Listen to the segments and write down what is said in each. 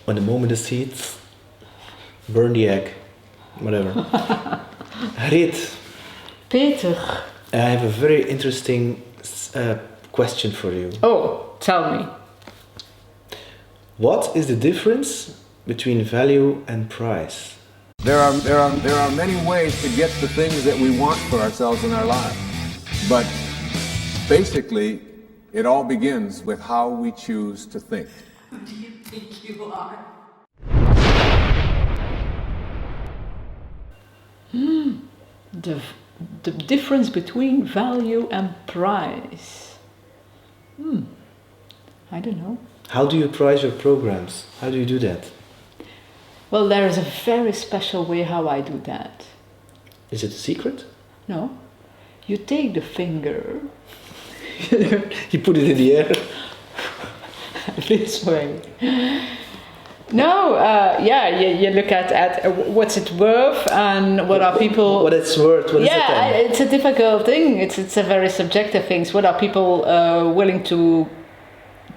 When the moment is heat, burn the egg, whatever. Reet. Peter. I have a very interesting question for you. Oh, tell me. What is the difference between value and price? There are many ways to get the things that we want for ourselves in our lives. But basically, it all begins with how we choose to think. Who do you think you are? The difference between value and price. I don't know. How do you price your programs? How do you do that? Well, there is a very special way how I do that. Is it a secret? No. You take the finger. You put it in the air? This way. No, you look at what's it worth and what are people... What it's worth, what is it then? It's a difficult thing. It's a very subjective thing. What are people willing to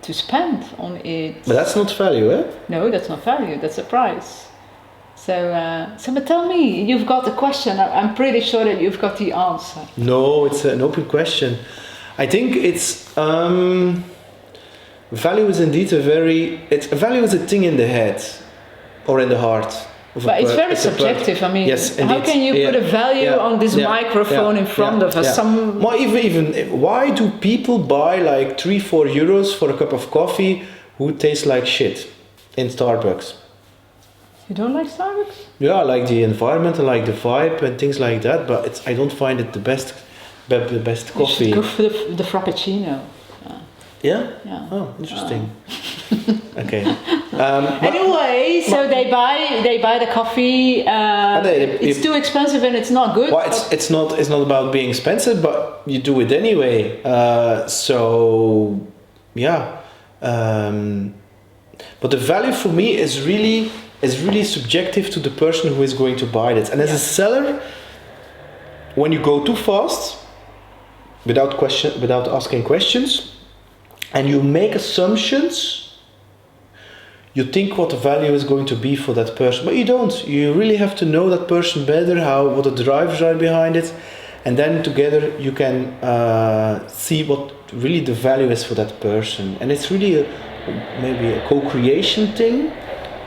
spend on it? But that's not value, eh? No, that's not value. That's a price. So but tell me, you've got the question. I'm pretty sure that you've got the answer. No, it's an open question. I think it's... value is indeed value is a thing in the head or in the heart. But it's very subjective. I mean, yes, how can you put a value on this microphone in front of us? Well, even why do people buy like 3-4 euros for a cup of coffee who tastes like shit in Starbucks? You don't like Starbucks? Yeah, I like the environment, I like the vibe and things like that. But I don't find it the best coffee. You should go for the Frappuccino. Yeah? Yeah. Oh, interesting. Okay. Anyway, so they buy the coffee. It's too expensive and it's not good. Well, it's not about being expensive, but you do it anyway. So yeah. But the value for me is really subjective to the person who is going to buy it. And as a seller, when you go too fast, without asking questions, and you make assumptions, you think what the value is going to be for that person, but you don't. You really have to know that person better, what the drivers are behind it, and then together you can see what really the value is for that person. And it's really maybe a co-creation thing,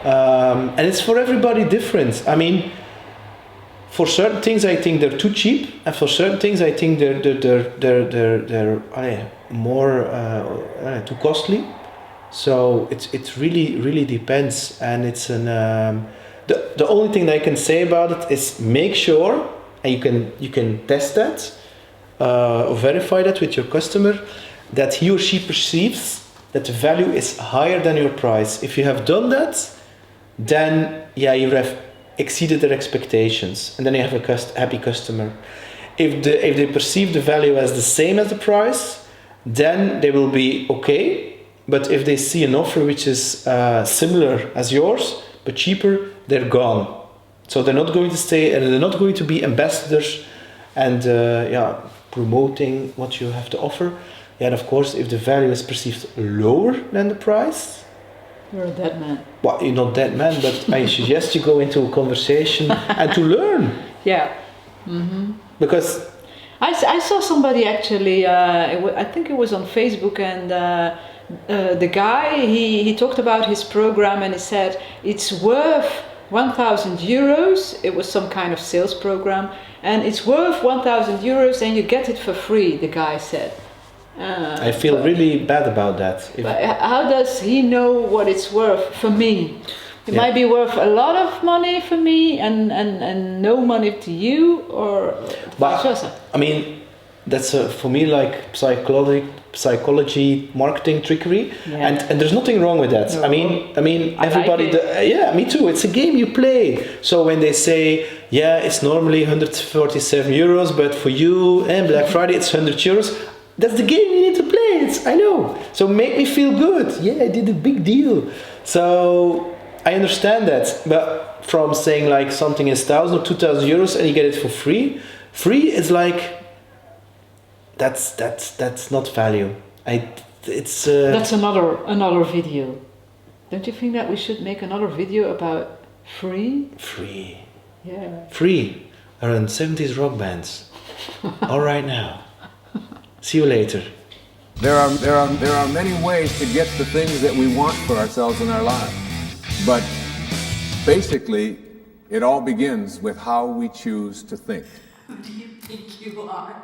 and it's for everybody different. I mean, for certain things I think they're too cheap, and for certain things I think they're more too costly. So it really depends, and it's the only thing that I can say about it is make sure, and you can test that or verify that with your customer, that he or she perceives that the value is higher than your price. If you have done that, then you have exceeded their expectations, and then you have a happy customer. If they perceive the value as the same as the price, then they will be okay. But if they see an offer which is similar as yours but cheaper, they're gone. So they're not going to stay, and they're not going to be ambassadors and promoting what you have to offer. And of course, if the value is perceived lower than the price, you're a dead man. Well, you're not dead man, but I suggest you go into a conversation and to learn. Yeah. Mm-hmm. Because I saw somebody actually, I think it was on Facebook, and the guy, he talked about his program, and he said it's worth 1,000 euros. It was some kind of sales program, and it's worth 1,000 euros and you get it for free, the guy said. I feel really bad about that. But how does he know what it's worth for me? It might be worth a lot of money for me and no money to you, or vice versa. I mean, that's for me like psychology, marketing trickery, and there's nothing wrong with that. No. I mean, everybody. Like me too. It's a game you play. So when they say, it's normally 147 euros, but for you and Black Friday it's 100 euros. That's the game you need to play. I know. So make me feel good. Yeah, I did a big deal. So I understand that. But from saying like something is 1,000 or 2,000 euros and you get it for free is like, that's not value. That's another video. Don't you think that we should make another video about free? Free. Yeah. Free are in 70s rock bands. All right now. See you later. There are many ways to get the things that we want for ourselves in our lives. But basically, it all begins with how we choose to think. Who do you think you are?